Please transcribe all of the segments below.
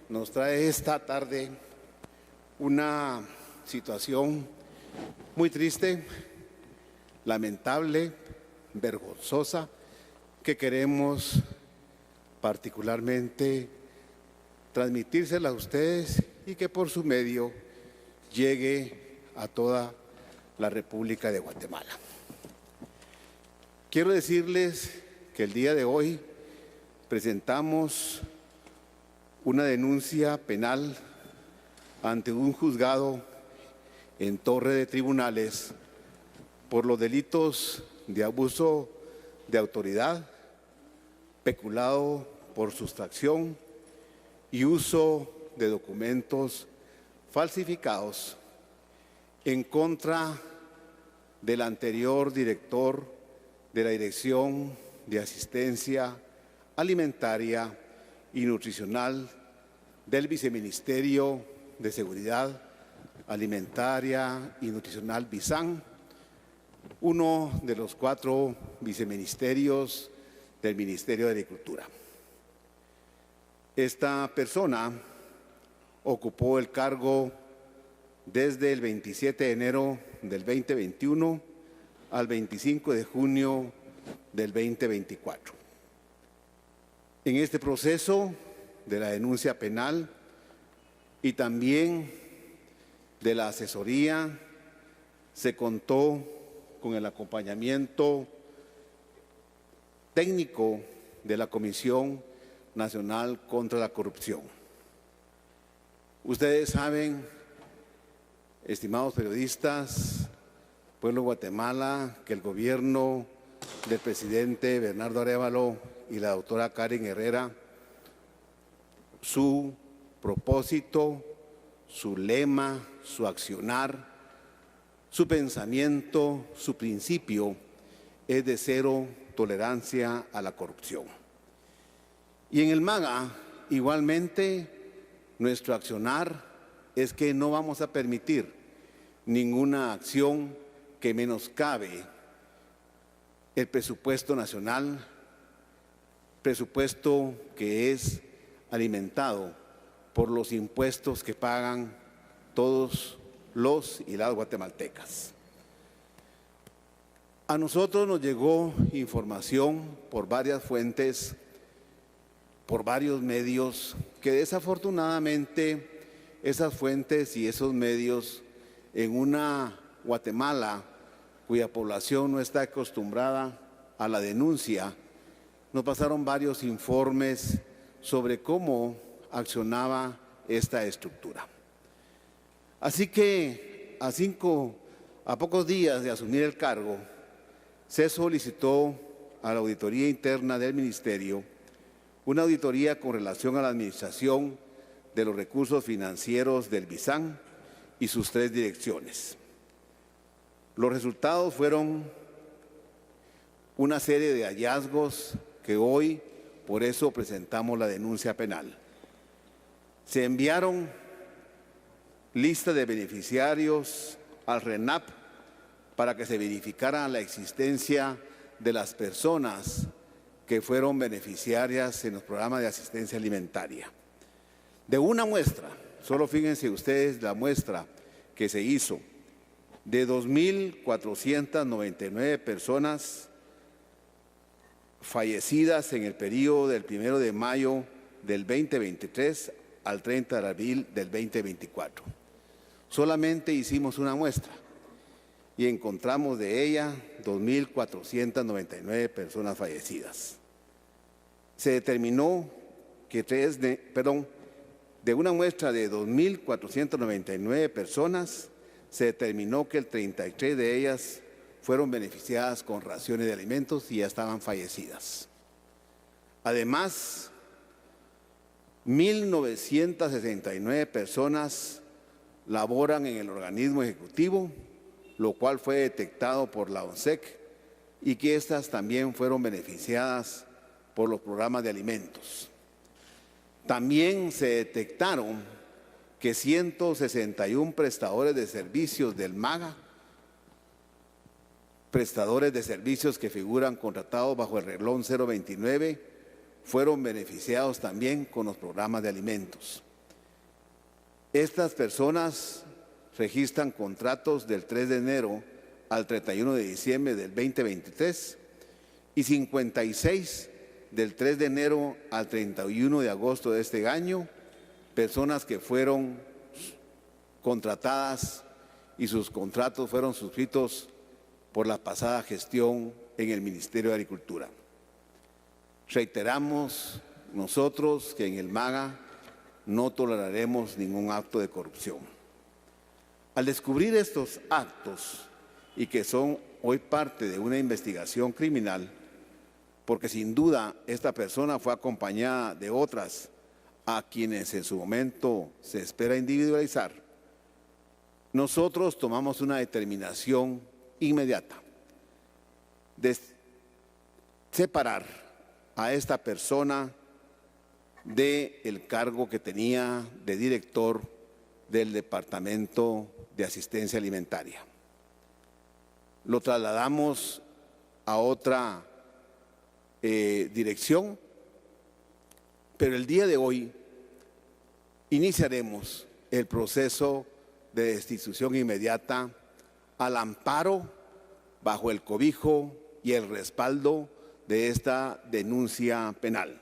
nos trae esta tarde una situación muy triste, lamentable, vergonzosa, que queremos particularmente transmitírsela a ustedes y que por su medio llegue a toda la República de Guatemala. Quiero decirles que el día de hoy presentamos una denuncia penal ante un juzgado en Torre de Tribunales por los delitos de abuso de autoridad, peculado por sustracción y uso de documentos falsificados en contra del anterior director de la Dirección de Asistencia Alimentaria y Nutricional del Viceministerio de Seguridad Alimentaria y Nutricional VISAN, uno de los 4 viceministerios del Ministerio de Agricultura. Esta persona ocupó el cargo desde el 27 de enero del 2021 al 25 de junio del 2024. En este proceso de la denuncia penal y también de la asesoría se contó con el acompañamiento técnico de la Comisión Nacional contra la Corrupción. Ustedes saben, estimados periodistas, pueblo de Guatemala, que el gobierno del presidente Bernardo Arévalo y la doctora Karen Herrera, su propósito, su lema, su accionar, su pensamiento, su principio es de cero tolerancia a la corrupción. Y en el MAGA, igualmente, nuestro accionar es que no vamos a permitir ninguna acción que menoscabe el presupuesto nacional, presupuesto que es alimentado por los impuestos que pagan todos los y las guatemaltecas. A nosotros nos llegó información por varias fuentes, por varios medios, que desafortunadamente esas fuentes y esos medios en una Guatemala cuya población no está acostumbrada a la denuncia, nos pasaron varios informes sobre cómo accionaba esta estructura. Así que a pocos días de asumir el cargo, se solicitó a la auditoría interna del ministerio una auditoría con relación a la administración de los recursos financieros del VISAN y sus 3 direcciones. Los resultados fueron una serie de hallazgos que hoy, por eso presentamos la denuncia penal. Se enviaron listas de beneficiarios al RENAP para que se verificara la existencia de las personas que fueron beneficiarias en los programas de asistencia alimentaria. De una muestra, solo fíjense ustedes la muestra que se hizo, de 2.499 personas fallecidas en el periodo del 1 de mayo del 2023 al 30 de abril del 2024. Solamente hicimos una muestra y encontramos de ella 2.499 personas fallecidas. Se determinó que de una muestra de 2.499 personas, se determinó que el 33 de ellas fueron beneficiadas con raciones de alimentos y ya estaban fallecidas. Además, 1.969 personas laboran en el organismo ejecutivo, lo cual fue detectado por la ONSEC, y que estas también fueron beneficiadas por los programas de alimentos. También se detectaron que 161 prestadores de servicios del MAGA, prestadores de servicios que figuran contratados bajo el renglón 029, fueron beneficiados también con los programas de alimentos. Estas personas registran contratos del 3 de enero al 31 de diciembre del 2023 y 56 del 3 de enero al 31 de agosto de este año, personas que fueron contratadas y sus contratos fueron suscritos por la pasada gestión en el Ministerio de Agricultura. Reiteramos nosotros que en el MAGA no toleraremos ningún acto de corrupción. Al descubrir estos actos y que son hoy parte de una investigación criminal, porque sin duda esta persona fue acompañada de otras a quienes en su momento se espera individualizar, nosotros tomamos una determinación inmediata de separar a esta persona del cargo que tenía de director del Departamento de Asistencia Alimentaria. Lo trasladamos a otra dirección, pero el día de hoy iniciaremos el proceso de destitución inmediata al amparo, bajo el cobijo y el respaldo de esta denuncia penal.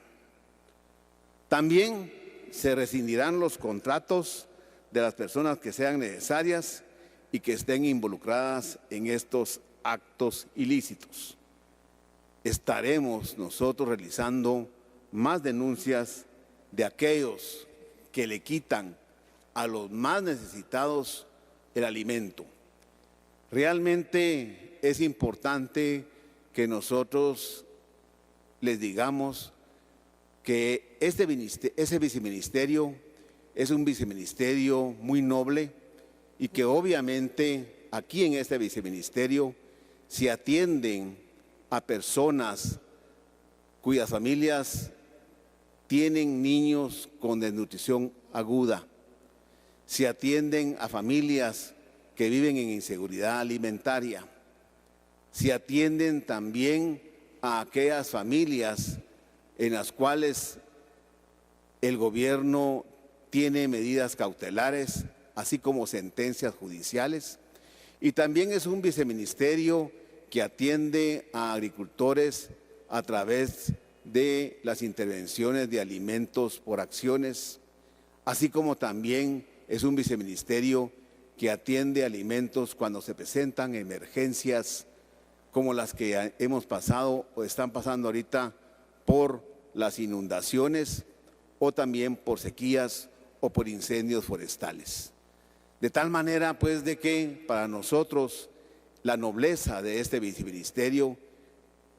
También se rescindirán los contratos de las personas que sean necesarias y que estén involucradas en estos actos ilícitos. Estaremos nosotros realizando más denuncias de aquellos que le quitan a los más necesitados el alimento. Realmente es importante que nosotros les digamos que ese viceministerio es un viceministerio muy noble y que obviamente aquí en este viceministerio se atienden a personas cuyas familias tienen niños con desnutrición aguda, se atienden a familias que viven en inseguridad alimentaria, se atienden también a aquellas familias en las cuales el gobierno tiene medidas cautelares, así como sentencias judiciales, y también es un viceministerio que atiende a agricultores a través de las intervenciones de alimentos por acciones, así como también es un viceministerio que atiende alimentos cuando se presentan emergencias como las que hemos pasado o están pasando ahorita por las inundaciones o también por sequías o por incendios forestales. De tal manera pues de que para nosotros la nobleza de este viceministerio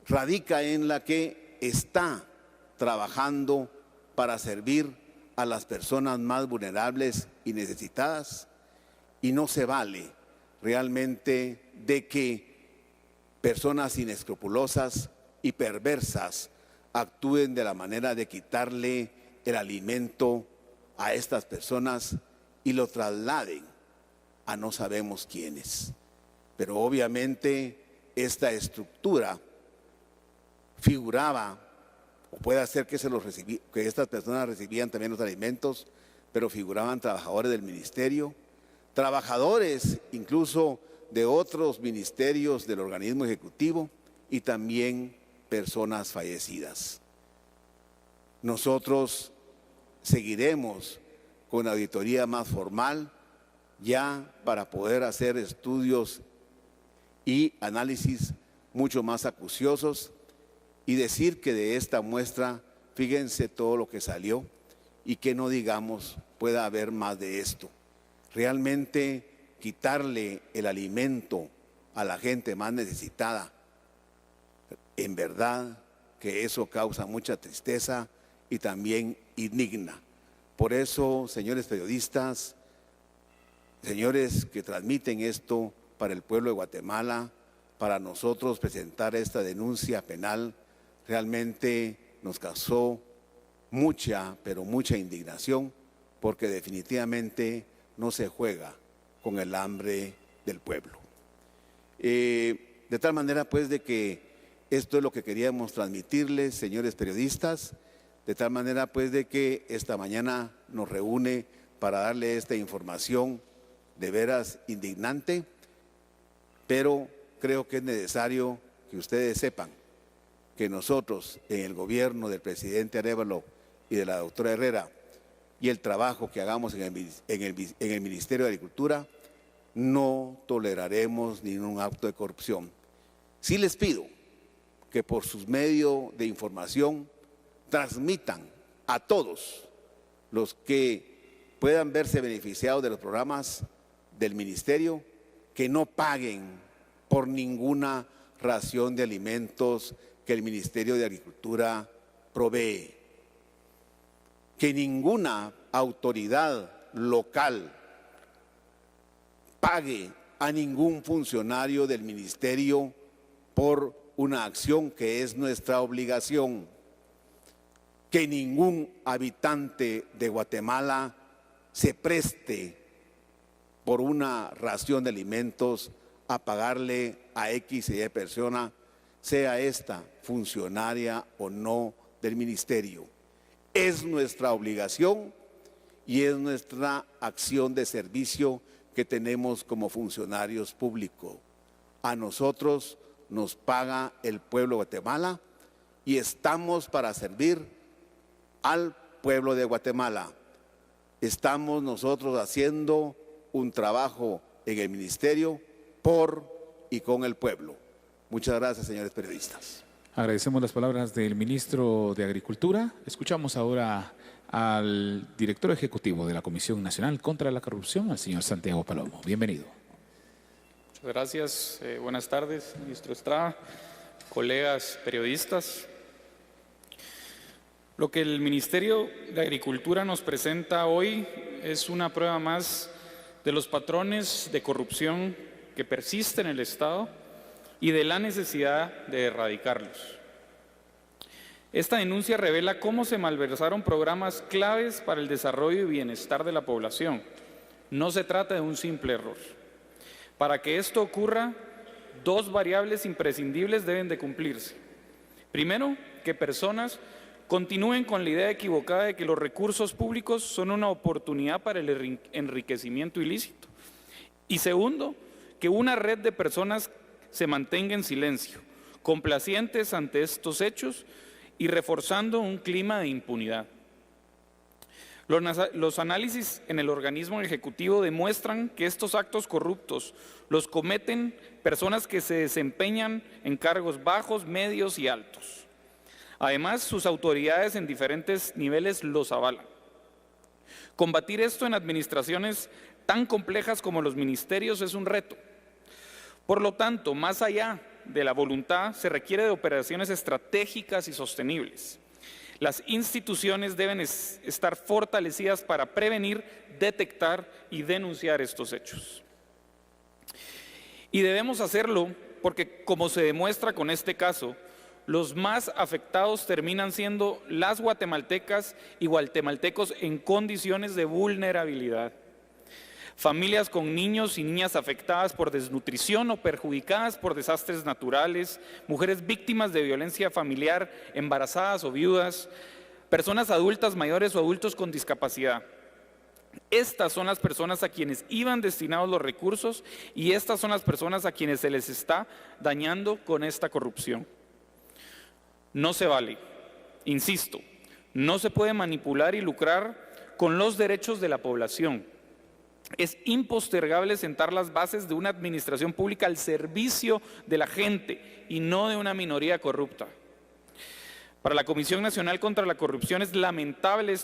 radica en la que está trabajando para servir a las personas más vulnerables y necesitadas, y no se vale realmente de que personas inescrupulosas y perversas actúen de la manera de quitarle el alimento a estas personas y lo trasladen a no sabemos quiénes. Pero obviamente esta estructura figuraba, o puede ser que que estas personas recibían también los alimentos, pero figuraban trabajadores del ministerio, trabajadores incluso de otros ministerios del organismo ejecutivo y también personas fallecidas. Nosotros seguiremos con auditoría más formal ya para poder hacer estudios y análisis mucho más acuciosos y decir que de esta muestra, fíjense todo lo que salió y que no digamos pueda haber más de esto. Realmente quitarle el alimento a la gente más necesitada, en verdad que eso causa mucha tristeza y también indigna. Por eso, señores periodistas, señores que transmiten esto para el pueblo de Guatemala, para nosotros presentar esta denuncia penal, realmente nos causó mucha, pero mucha indignación, porque definitivamente no se juega con el hambre del pueblo. De tal manera pues de que esto es lo que queríamos transmitirles, señores periodistas, de tal manera pues de que esta mañana nos reúne para darle esta información de veras indignante, pero creo que es necesario que ustedes sepan que nosotros en el gobierno del presidente Arévalo y de la doctora Herrera y el trabajo que hagamos en el Ministerio de Agricultura, no toleraremos ningún acto de corrupción. Sí les pido que por sus medios de información transmitan a todos los que puedan verse beneficiados de los programas del Ministerio, que no paguen por ninguna ración de alimentos que el Ministerio de Agricultura provee. Que ninguna autoridad local pague a ningún funcionario del Ministerio por una acción que es nuestra obligación. Que ningún habitante de Guatemala se preste por una ración de alimentos a pagarle a X y Y persona, sea esta funcionaria o no del ministerio. Es nuestra obligación y es nuestra acción de servicio que tenemos como funcionarios públicos. A nosotros nos paga el pueblo de Guatemala y estamos para servir al pueblo de Guatemala. Estamos nosotros haciendo un trabajo en el ministerio por y con el pueblo. Muchas gracias, señores periodistas. Agradecemos las palabras del ministro de Agricultura. Escuchamos ahora al director ejecutivo de la Comisión Nacional contra la Corrupción, al señor Santiago Palomo. Bienvenido. Muchas gracias. Buenas tardes, ministro Estrada, colegas periodistas. Lo que el Ministerio de Agricultura nos presenta hoy es una prueba más de los patrones de corrupción que persisten en el Estado y de la necesidad de erradicarlos. Esta denuncia revela cómo se malversaron programas claves para el desarrollo y bienestar de la población. No se trata de un simple error. Para que esto ocurra, dos variables imprescindibles deben de cumplirse. Primero, que personas continúen con la idea equivocada de que los recursos públicos son una oportunidad para el enriquecimiento ilícito. Y segundo, que una red de personas se mantenga en silencio, complacientes ante estos hechos y reforzando un clima de impunidad. Los análisis en el organismo ejecutivo demuestran que estos actos corruptos los cometen personas que se desempeñan en cargos bajos, medios y altos. Además, sus autoridades en diferentes niveles los avalan. Combatir esto en administraciones tan complejas como los ministerios es un reto. Por lo tanto, más allá de la voluntad, se requiere de operaciones estratégicas y sostenibles. Las instituciones deben estar fortalecidas para prevenir, detectar y denunciar estos hechos. Y debemos hacerlo porque, como se demuestra con este caso, los más afectados terminan siendo las guatemaltecas y guatemaltecos en condiciones de vulnerabilidad. Familias con niños y niñas afectadas por desnutrición o perjudicadas por desastres naturales, mujeres víctimas de violencia familiar, embarazadas o viudas, personas adultas mayores o adultos con discapacidad. Estas son las personas a quienes iban destinados los recursos y estas son las personas a quienes se les está dañando con esta corrupción. No se vale, insisto, no se puede manipular y lucrar con los derechos de la población. Es impostergable sentar las bases de una administración pública al servicio de la gente y no de una minoría corrupta. Para la Comisión Nacional contra la Corrupción es lamentable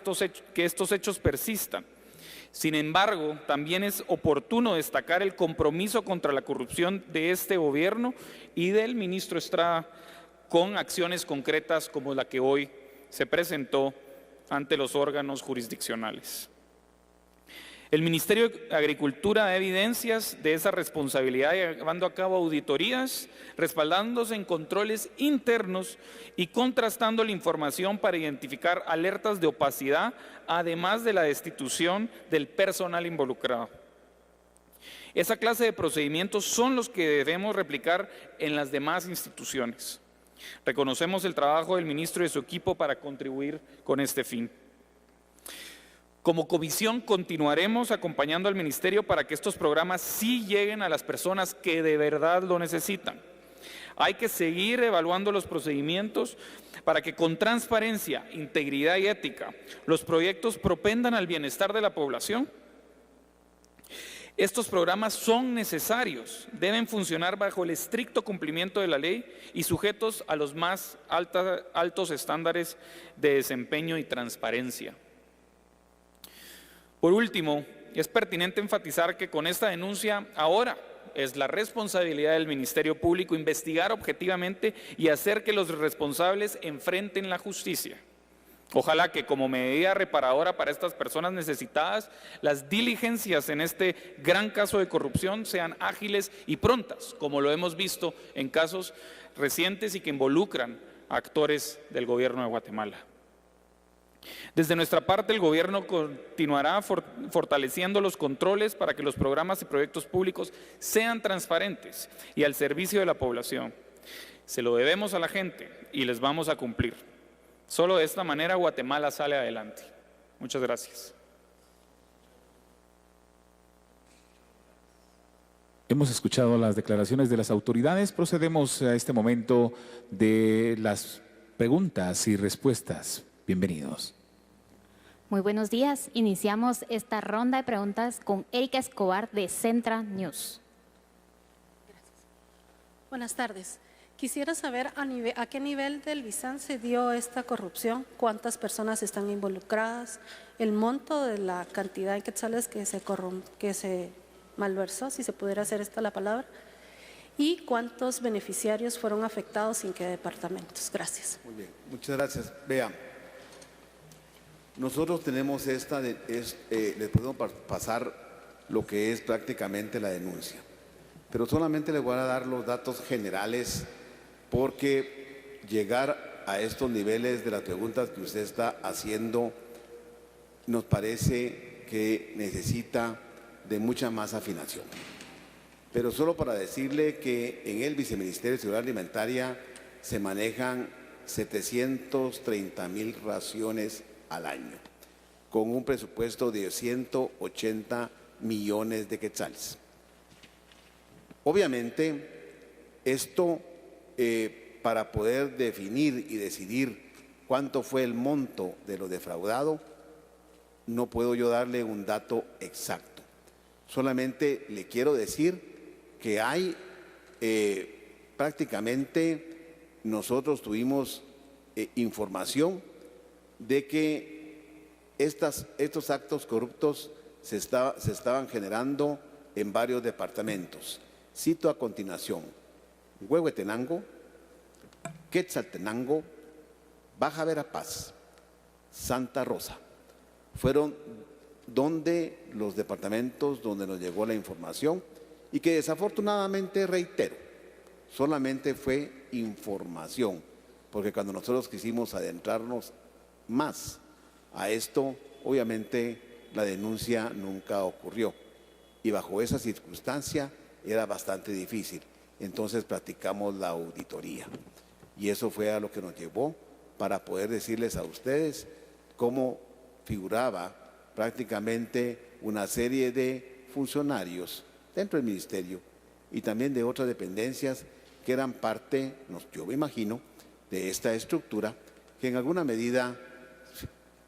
que estos hechos persistan. Sin embargo, también es oportuno destacar el compromiso contra la corrupción de este gobierno y del ministro Estrada con acciones concretas como la que hoy se presentó ante los órganos jurisdiccionales. El Ministerio de Agricultura da evidencias de esa responsabilidad llevando a cabo auditorías, respaldándose en controles internos y contrastando la información para identificar alertas de opacidad, además de la destitución del personal involucrado. Esa clase de procedimientos son los que debemos replicar en las demás instituciones. Reconocemos el trabajo del ministro y de su equipo para contribuir con este fin. Como comisión continuaremos acompañando al Ministerio para que estos programas sí lleguen a las personas que de verdad lo necesitan. Hay que seguir evaluando los procedimientos para que con transparencia, integridad y ética los proyectos propendan al bienestar de la población. Estos programas son necesarios, deben funcionar bajo el estricto cumplimiento de la ley y sujetos a los más altos estándares de desempeño y transparencia. Por último, es pertinente enfatizar que con esta denuncia ahora es la responsabilidad del Ministerio Público investigar objetivamente y hacer que los responsables enfrenten la justicia. Ojalá que como medida reparadora para estas personas necesitadas, las diligencias en este gran caso de corrupción sean ágiles y prontas, como lo hemos visto en casos recientes y que involucran a actores del gobierno de Guatemala. Desde nuestra parte, el gobierno continuará fortaleciendo los controles para que los programas y proyectos públicos sean transparentes y al servicio de la población. Se lo debemos a la gente y les vamos a cumplir. Solo de esta manera Guatemala sale adelante. Muchas gracias. Hemos escuchado las declaraciones de las autoridades. Procedemos a este momento de las preguntas y respuestas. Bienvenidos. Muy buenos días. Iniciamos esta ronda de preguntas con Erika Escobar de Centra News. Buenas tardes. Quisiera saber a qué nivel del Bizán se dio esta corrupción, cuántas personas están involucradas, el monto de la cantidad de quetzales que se malversó, si se pudiera hacer esta la palabra, y cuántos beneficiarios fueron afectados y en qué departamentos. Gracias. Muy bien, muchas gracias. Vean, nosotros tenemos les podemos pasar lo que es prácticamente la denuncia, pero solamente les voy a dar los datos generales porque llegar a estos niveles de las preguntas que usted está haciendo nos parece que necesita de mucha más afinación. Pero solo para decirle que en el Viceministerio de Seguridad Alimentaria se manejan 730,000 raciones al año, con un presupuesto de 180 millones de quetzales. Obviamente, esto para poder definir y decidir cuánto fue el monto de lo defraudado, no puedo yo darle un dato exacto. Solamente le quiero decir que hay prácticamente nosotros tuvimos información de que estos actos corruptos se estaban generando en varios departamentos. Cito a continuación: Huehuetenango, Quetzaltenango, Baja Verapaz, Santa Rosa. Fueron donde los departamentos donde nos llegó la información y que desafortunadamente, reitero, solamente fue información, porque cuando nosotros quisimos adentrarnos más a esto, obviamente la denuncia nunca ocurrió y bajo esa circunstancia era bastante difícil. Entonces practicamos la auditoría y eso fue a lo que nos llevó para poder decirles a ustedes cómo figuraba prácticamente una serie de funcionarios dentro del ministerio y también de otras dependencias que eran parte, yo me imagino, de esta estructura, que en alguna medida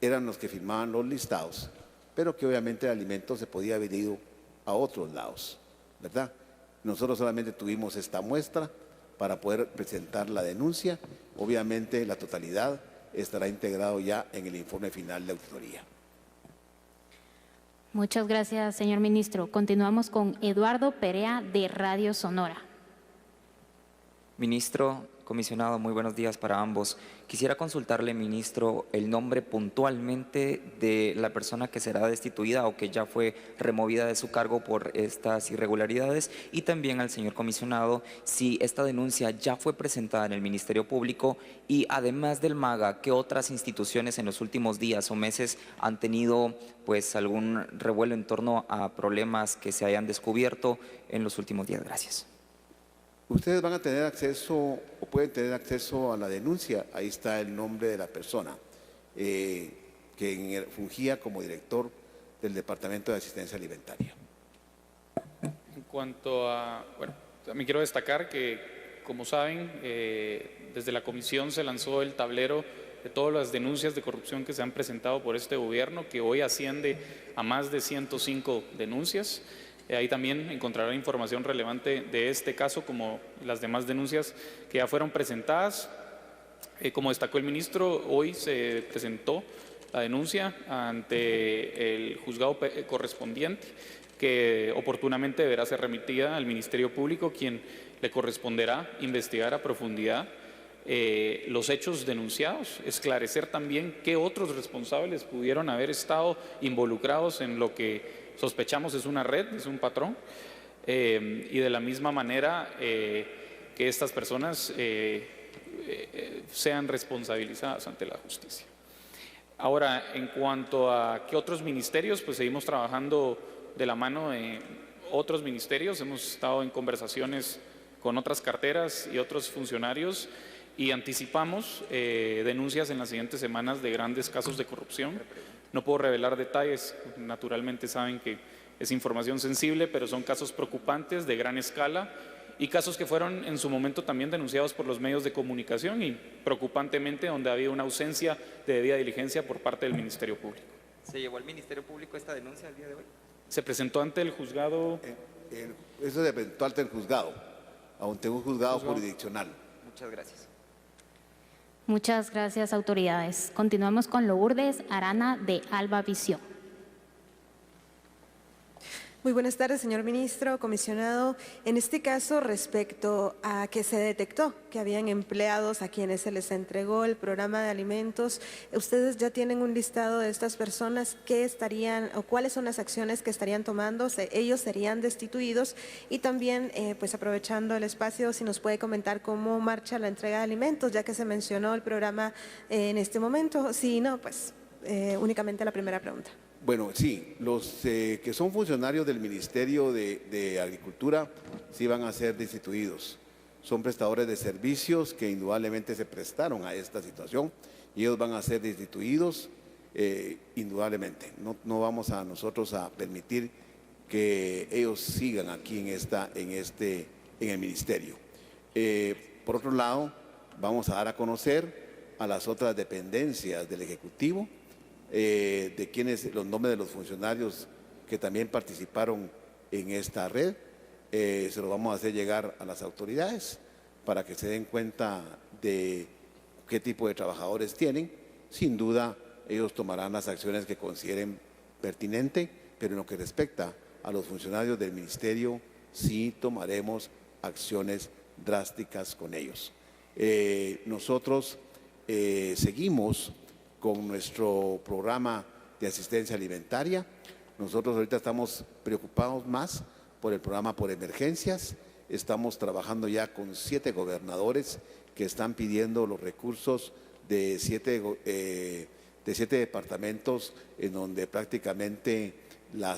eran los que firmaban los listados, pero que obviamente el alimento se podía haber ido a otros lados, ¿verdad? Nosotros solamente tuvimos esta muestra para poder presentar la denuncia. Obviamente la totalidad estará integrado ya en el informe final de auditoría. Muchas gracias, señor ministro. Continuamos con Eduardo Perea de Radio Sonora. Ministro, comisionado, muy buenos días para ambos. Quisiera consultarle, ministro, el nombre puntualmente de la persona que será destituida o que ya fue removida de su cargo por estas irregularidades, y también al señor comisionado si esta denuncia ya fue presentada en el Ministerio Público y además del MAGA, ¿qué otras instituciones en los últimos días o meses han tenido pues algún revuelo en torno a problemas que se hayan descubierto en los últimos días? Gracias. Ustedes van a tener acceso o pueden tener acceso a la denuncia, ahí está el nombre de la persona. quien fungía como director del Departamento de Asistencia Alimentaria. En cuanto a, bueno, también quiero destacar que, como saben, desde la comisión se lanzó el tablero de todas las denuncias de corrupción que se han presentado por este gobierno, que hoy asciende a más de 105 denuncias. Ahí también encontrará información relevante de este caso, como las demás denuncias que ya fueron presentadas. Como destacó el ministro, hoy se presentó la denuncia ante el juzgado correspondiente, que oportunamente deberá ser remitida al Ministerio Público, quien le corresponderá investigar a profundidad los hechos denunciados, esclarecer también qué otros responsables pudieron haber estado involucrados en lo que sospechamos es una red, es un patrón, y de la misma manera que estas personas sean responsabilizadas ante la justicia. Ahora, en cuanto a qué otros ministerios, pues seguimos trabajando de la mano de otros ministerios, hemos estado en conversaciones con otras carteras y otros funcionarios y anticipamos denuncias en las siguientes semanas de grandes casos de corrupción. No puedo revelar detalles, naturalmente saben que es información sensible, pero son casos preocupantes de gran escala y casos que fueron en su momento también denunciados por los medios de comunicación y preocupantemente donde ha habido una ausencia de debida diligencia por parte del Ministerio Público. ¿Se llevó al Ministerio Público esta denuncia el día de hoy? Se presentó ante el juzgado. Eso se presentó ante el juzgado, ante un juzgado jurisdiccional. Muchas gracias. Muchas gracias, autoridades. Continuamos con Lourdes Arana de Alba Visión. Muy buenas tardes, señor ministro, comisionado. En este caso, respecto a que se detectó que habían empleados a quienes se les entregó el programa de alimentos, ¿ustedes ya tienen un listado de estas personas que estarían o cuáles son las acciones que estarían tomando? ¿Ellos serían destituidos? Y también, pues aprovechando el espacio, si nos puede comentar cómo marcha la entrega de alimentos, ya que se mencionó el programa en este momento. Si no, pues únicamente la primera pregunta. Bueno, sí, los que son funcionarios del Ministerio de Agricultura sí van a ser destituidos. Son prestadores de servicios que indudablemente se prestaron a esta situación y ellos van a ser destituidos indudablemente. No vamos a nosotros a permitir que ellos sigan aquí en el Ministerio. Por otro lado, vamos a dar a conocer a las otras dependencias del Ejecutivo de quienes, los nombres de los funcionarios que también participaron en esta red, se los vamos a hacer llegar a las autoridades para que se den cuenta de qué tipo de trabajadores tienen. Sin duda, ellos tomarán las acciones que consideren pertinente, pero en lo que respecta a los funcionarios del ministerio, sí tomaremos acciones drásticas con ellos. Nosotros seguimos con nuestro programa de asistencia alimentaria. Nosotros ahorita estamos preocupados más por el programa por emergencias. Estamos trabajando ya con 7 gobernadores que están pidiendo los recursos de 7 departamentos en donde prácticamente la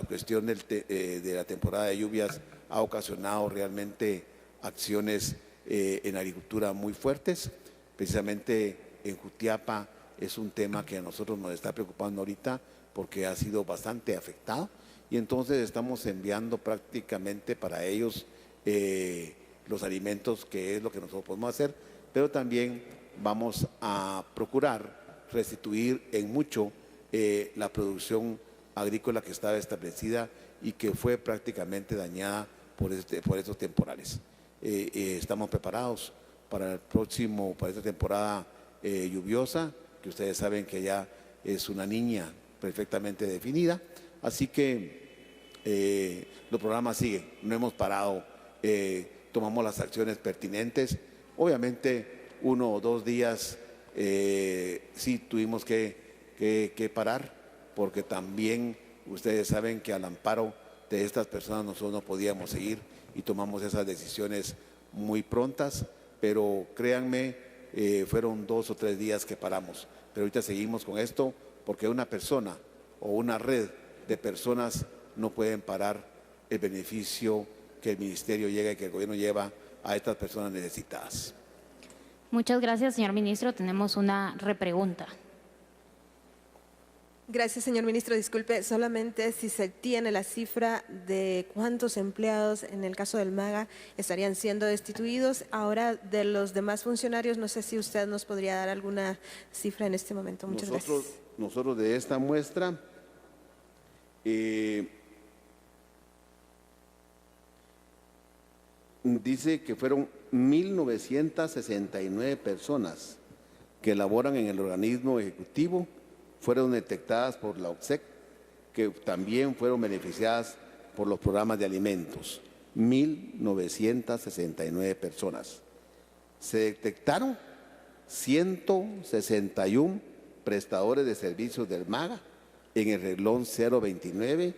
cuestión de la temporada de lluvias ha ocasionado realmente acciones en agricultura muy fuertes. Precisamente en Jutiapa es un tema que a nosotros nos está preocupando ahorita porque ha sido bastante afectado y entonces estamos enviando prácticamente para ellos los alimentos, que es lo que nosotros podemos hacer, pero también vamos a procurar restituir en mucho la producción agrícola que estaba establecida y que fue prácticamente dañada por estos temporales. Estamos preparados para esta temporada lluviosa, que ustedes saben que ya es una niña perfectamente definida, así que los programas siguen, no hemos parado, tomamos las acciones pertinentes. Obviamente 1 o 2 días sí tuvimos que parar, porque también ustedes saben que al amparo de estas personas nosotros no podíamos seguir y tomamos esas decisiones muy prontas, pero créanme, fueron 2 o 3 días que paramos, pero ahorita seguimos con esto porque una persona o una red de personas no pueden parar el beneficio que el ministerio llega y que el gobierno lleva a estas personas necesitadas. Muchas gracias, señor ministro. Tenemos una repregunta. Gracias, señor ministro. Disculpe, solamente si se tiene la cifra de cuántos empleados en el caso del MAGA estarían siendo destituidos. Ahora, de los demás funcionarios, no sé si usted nos podría dar alguna cifra en este momento. Muchas gracias. Nosotros de esta muestra dice que fueron 1.969 personas que laboran en el organismo ejecutivo, fueron detectadas por la OCSEC, que también fueron beneficiadas por los programas de alimentos. 1.969 personas. Se detectaron 161 prestadores de servicios del MAGA en el renglón 029,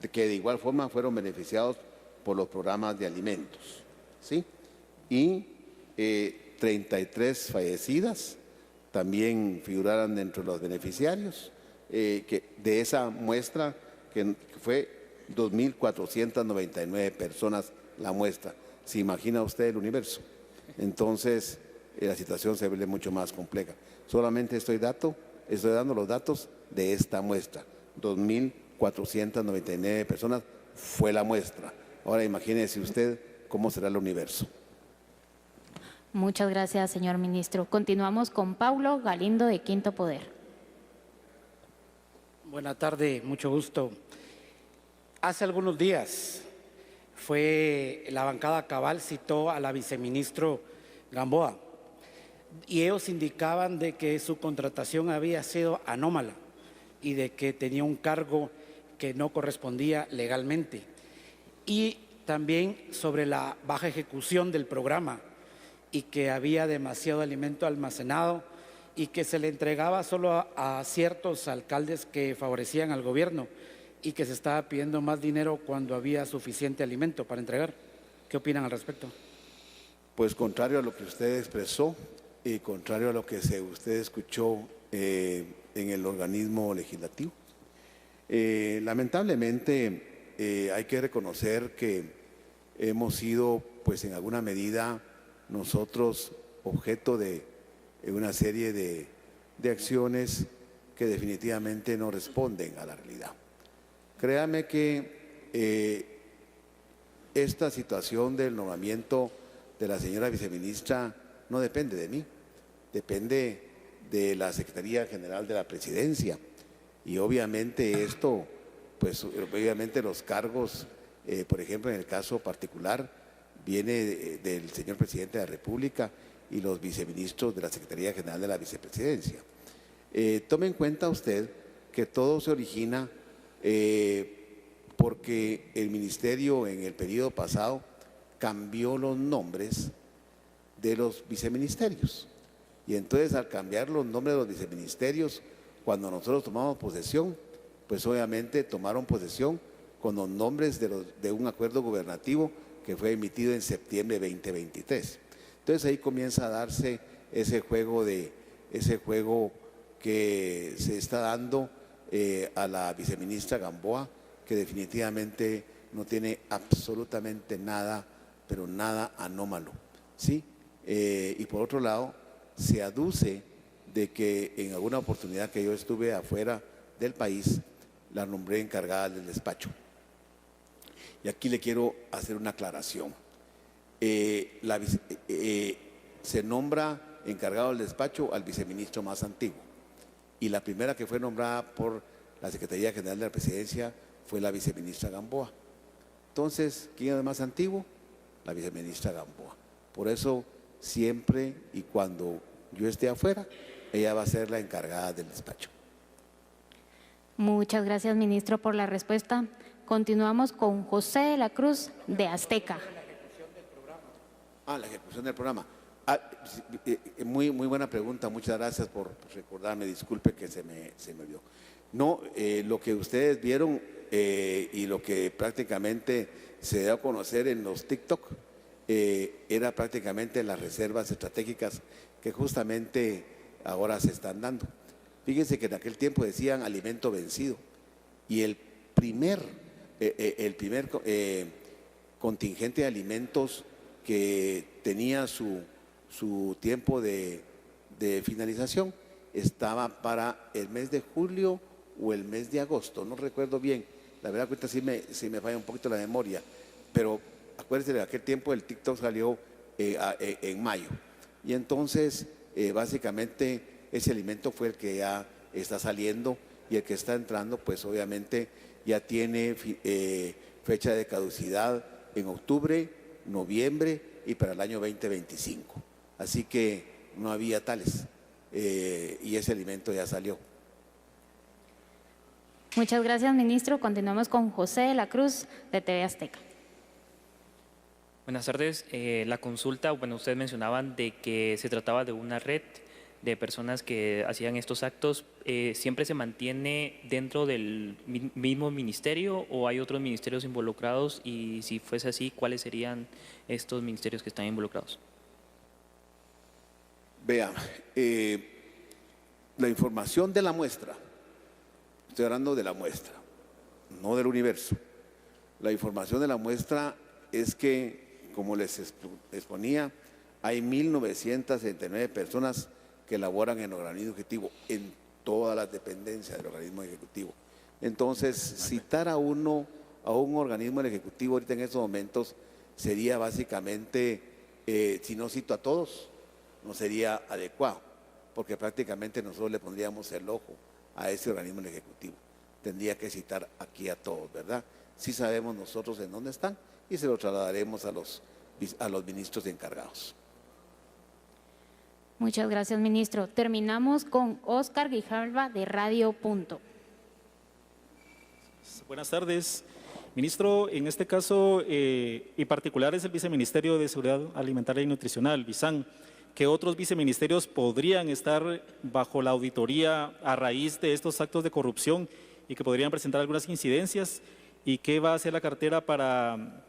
que de igual forma fueron beneficiados por los programas de alimentos, ¿sí? Y 33 fallecidas también figuraron dentro de los beneficiarios, que de esa muestra que fue 2.499 personas la muestra. ¿Se imagina usted el universo? Entonces, la situación se ve mucho más compleja. Solamente estoy dando los datos de esta muestra. 2.499 personas fue la muestra. Ahora imagínese usted cómo será el universo. Muchas gracias, señor ministro. Continuamos con Paulo Galindo de Quinto Poder. Buenas tardes, mucho gusto. Hace algunos días la bancada Cabal citó a la viceministro Gamboa y ellos indicaban de que su contratación había sido anómala y de que tenía un cargo que no correspondía legalmente. Y también sobre la baja ejecución del programa y que había demasiado alimento almacenado y que se le entregaba solo a ciertos alcaldes que favorecían al gobierno y que se estaba pidiendo más dinero cuando había suficiente alimento para entregar. ¿Qué opinan al respecto? Pues contrario a lo que usted expresó y contrario a lo que usted escuchó en el organismo legislativo, lamentablemente hay que reconocer que hemos sido, pues en alguna medida, nosotros objeto de una serie de acciones que definitivamente no responden a la realidad. Créame que esta situación del nombramiento de la señora viceministra no depende de mí, depende de la Secretaría General de la Presidencia. Y obviamente esto, pues obviamente los cargos, por ejemplo en el caso particular, viene del señor Presidente de la República y los viceministros de la Secretaría General de la Vicepresidencia. Tome en cuenta usted que todo se origina porque el ministerio en el periodo pasado cambió los nombres de los viceministerios. Y entonces al cambiar los nombres de los viceministerios, cuando nosotros tomamos posesión, pues obviamente tomaron posesión con los nombres de un acuerdo gubernativo que fue emitido en septiembre de 2023. Entonces ahí comienza a darse ese juego que se está dando a la viceministra Gamboa, que definitivamente no tiene absolutamente nada, pero nada anómalo, ¿sí? Y por otro lado, se aduce de que en alguna oportunidad que yo estuve afuera del país, la nombré encargada del despacho. Y aquí le quiero hacer una aclaración. Se nombra encargado del despacho al viceministro más antiguo. Y la primera que fue nombrada por la Secretaría General de la Presidencia fue la viceministra Gamboa. Entonces, ¿quién es el más antiguo? La viceministra Gamboa. Por eso, siempre y cuando yo esté afuera, ella va a ser la encargada del despacho. Muchas gracias, ministro, por la respuesta. Continuamos con José de la Cruz de Azteca. La ejecución del programa. Muy buena pregunta, muchas gracias por recordarme, disculpe que se me olvidó. No, lo que ustedes vieron y lo que prácticamente se dio a conocer en los TikTok era prácticamente las reservas estratégicas que justamente ahora se están dando. Fíjense que en aquel tiempo decían alimento vencido y el primer contingente de alimentos que tenía su tiempo de finalización estaba para el mes de julio o el mes de agosto, no recuerdo bien. La verdad que ahorita sí me falla un poquito la memoria, pero acuérdense de aquel tiempo el TikTok salió en mayo. Y entonces, básicamente, ese alimento fue el que ya está saliendo y el que está entrando, pues obviamente ya tiene fecha de caducidad en octubre, noviembre y para el año 2025. Así que no había tales y ese alimento ya salió. Muchas gracias, ministro. Continuamos con José de la Cruz, de TV Azteca. Buenas tardes. La consulta, bueno, ustedes mencionaban de que se trataba de una red de personas que hacían estos actos. ¿Siempre se mantiene dentro del mismo ministerio o hay otros ministerios involucrados? Y si fuese así, ¿cuáles serían estos ministerios que están involucrados? Vean, la información de la muestra, estoy hablando de la muestra, no del universo. La información de la muestra es que, como les exponía, hay 1.969 personas que laboran en el organismo ejecutivo, en todas las dependencias del organismo ejecutivo. Entonces, citar a un organismo del ejecutivo ahorita en estos momentos sería básicamente, si no cito a todos, no sería adecuado, porque prácticamente nosotros le pondríamos el ojo a ese organismo del ejecutivo. Tendría que citar aquí a todos, ¿verdad? Sí sabemos nosotros en dónde están y se lo trasladaremos a los ministros encargados. Muchas gracias, ministro. Terminamos con Óscar Grijalva, de Radio Punto. Buenas tardes. Ministro, en este caso, en particular es el Viceministerio de Seguridad Alimentaria y Nutricional, VISAN, que otros viceministerios podrían estar bajo la auditoría a raíz de estos actos de corrupción y que podrían presentar algunas incidencias, y qué va a hacer la cartera para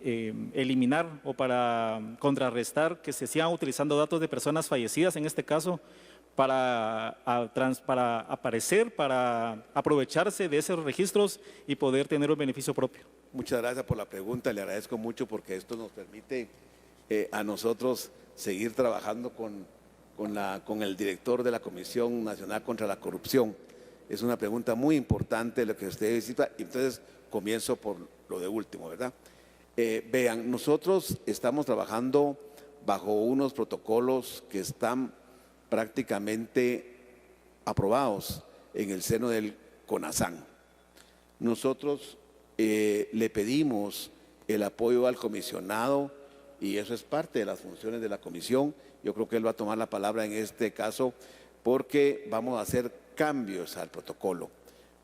eliminar o para contrarrestar que se sigan utilizando datos de personas fallecidas, en este caso, para aparecer, para aprovecharse de esos registros y poder tener un beneficio propio. Muchas gracias por la pregunta, le agradezco mucho porque esto nos permite a nosotros seguir trabajando con el director de la Comisión Nacional contra la Corrupción. Es una pregunta muy importante lo que usted cita, entonces comienzo por lo de último, ¿verdad? Vean, nosotros estamos trabajando bajo unos protocolos que están prácticamente aprobados en el seno del CONASAN. Nosotros le pedimos el apoyo al comisionado y eso es parte de las funciones de la comisión. Yo creo que él va a tomar la palabra en este caso porque vamos a hacer cambios al protocolo.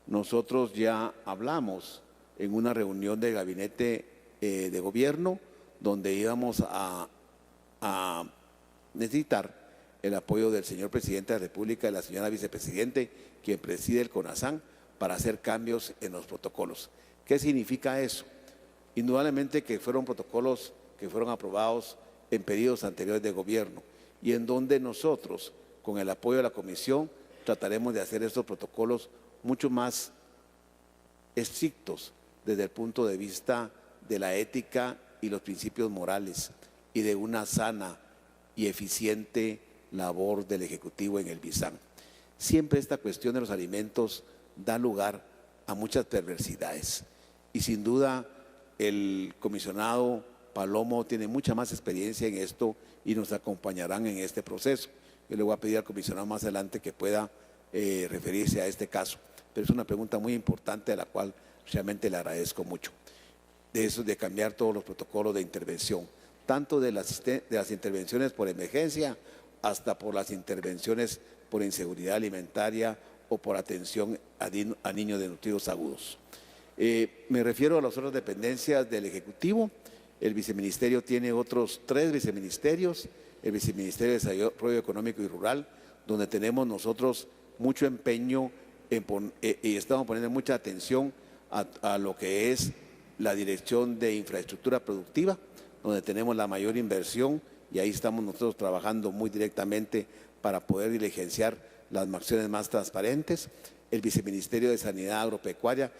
Nosotros ya hablamos en una reunión del gabinete de gobierno donde íbamos a necesitar el apoyo del señor presidente de la República y la señora vicepresidente, quien preside el CONASAN, para hacer cambios en los protocolos. ¿Qué significa eso? Indudablemente que fueron protocolos que fueron aprobados en periodos anteriores de gobierno y en donde nosotros, con el apoyo de la comisión, trataremos de hacer estos protocolos mucho más estrictos desde el punto de vista de la ética y los principios morales y de una sana y eficiente labor del Ejecutivo en el VISAN. Siempre esta cuestión de los alimentos da lugar a muchas perversidades y sin duda el comisionado Palomo tiene mucha más experiencia en esto y nos acompañarán en este proceso. Yo le voy a pedir al comisionado más adelante que pueda referirse a este caso, pero es una pregunta muy importante a la cual realmente le agradezco mucho. De eso, de cambiar todos los protocolos de intervención, tanto de las intervenciones por emergencia hasta por las intervenciones por inseguridad alimentaria o por atención a niños desnutridos agudos. Me refiero a las otras dependencias del Ejecutivo. El viceministerio tiene otros 3 viceministerios, el viceministerio de Desarrollo Económico y Rural, donde tenemos nosotros mucho empeño y estamos poniendo mucha atención a lo que es la Dirección de Infraestructura Productiva, donde tenemos la mayor inversión y ahí estamos nosotros trabajando muy directamente para poder diligenciar las acciones más transparentes. El Viceministerio de Sanidad Agropecuaria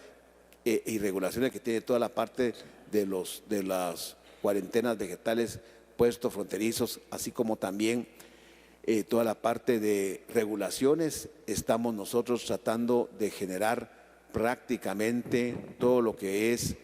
y Regulaciones, que tiene toda la parte de las cuarentenas vegetales, puestos fronterizos, así como también toda la parte de regulaciones, estamos nosotros tratando de generar prácticamente todo lo que es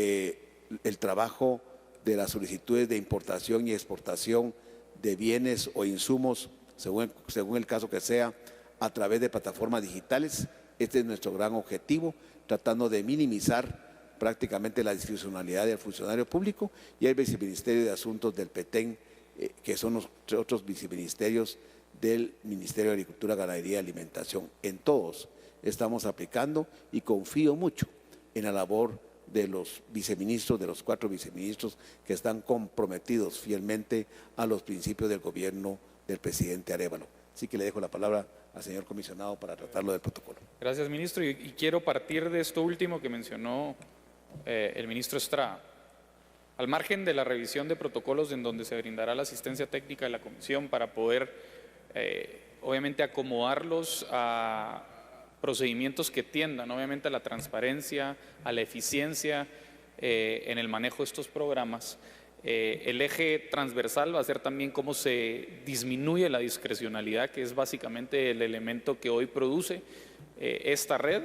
el trabajo de las solicitudes de importación y exportación de bienes o insumos, según el caso que sea, a través de plataformas digitales. Este es nuestro gran objetivo, tratando de minimizar prácticamente la discrecionalidad del funcionario público, y el Viceministerio de Asuntos del Petén, que son los otros viceministerios del Ministerio de Agricultura, Ganadería y Alimentación. En todos estamos aplicando, y confío mucho en la labor de los viceministros, de los 4 viceministros que están comprometidos fielmente a los principios del gobierno del presidente Arévalo. Así que le dejo la palabra al señor comisionado para tratarlo del protocolo. Gracias, ministro. Y quiero partir de esto último que mencionó el ministro Estrada. Al margen de la revisión de protocolos en donde se brindará la asistencia técnica de la comisión para poder, obviamente, acomodarlos a procedimientos que tiendan, obviamente, a la transparencia, a la eficiencia en el manejo de estos programas, el eje transversal va a ser también cómo se disminuye la discrecionalidad, que es básicamente el elemento que hoy produce esta red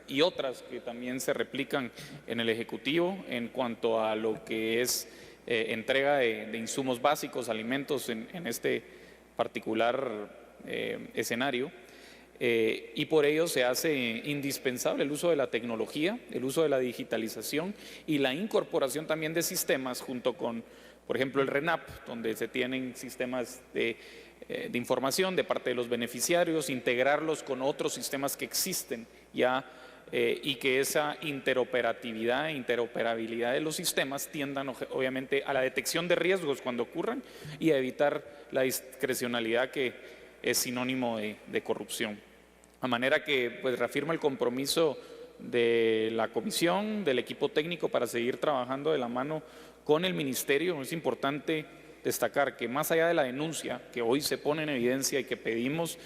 y otras que también se replican en el Ejecutivo en cuanto a lo que es entrega de insumos básicos, alimentos en este particular escenario. Y por ello se hace indispensable el uso de la tecnología, el uso de la digitalización y la incorporación también de sistemas junto con, por ejemplo, el RENAP, donde se tienen sistemas de información de parte de los beneficiarios, integrarlos con otros sistemas que existen ya y que esa interoperatividad e interoperabilidad de los sistemas tiendan obviamente a la detección de riesgos cuando ocurran y a evitar la discrecionalidad que es sinónimo de corrupción. A manera que pues reafirma el compromiso de la comisión, del equipo técnico para seguir trabajando de la mano con el ministerio. Es importante destacar que más allá de la denuncia que hoy se pone en evidencia y que pedimos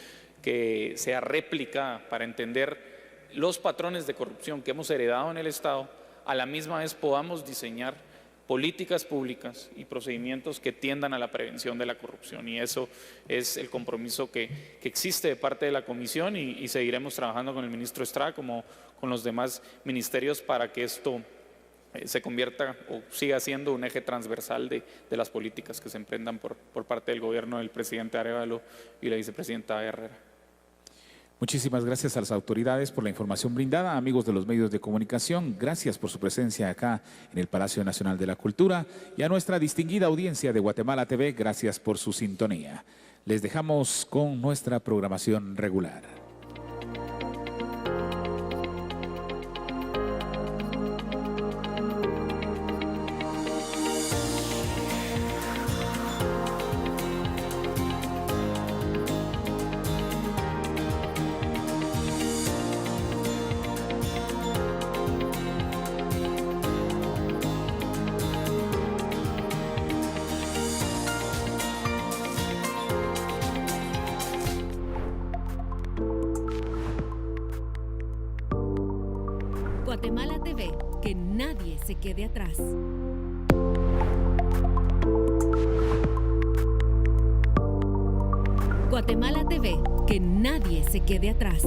que sea réplica para entender los patrones de corrupción que hemos heredado en el Estado, a la misma vez podamos diseñar políticas públicas y procedimientos que tiendan a la prevención de la corrupción, y eso es el compromiso que existe de parte de la Comisión y seguiremos trabajando con el ministro Estrada como con los demás ministerios para que esto se convierta o siga siendo un eje transversal de las políticas que se emprendan por parte del gobierno del presidente Arévalo y la vicepresidenta Herrera. Muchísimas gracias a las autoridades por la información brindada. Amigos de los medios de comunicación, gracias por su presencia acá en el Palacio Nacional de la Cultura, y a nuestra distinguida audiencia de Guatemala TV, gracias por su sintonía. Les dejamos con nuestra programación regular. Guatemala TV, que nadie se quede atrás. Guatemala TV, que nadie se quede atrás.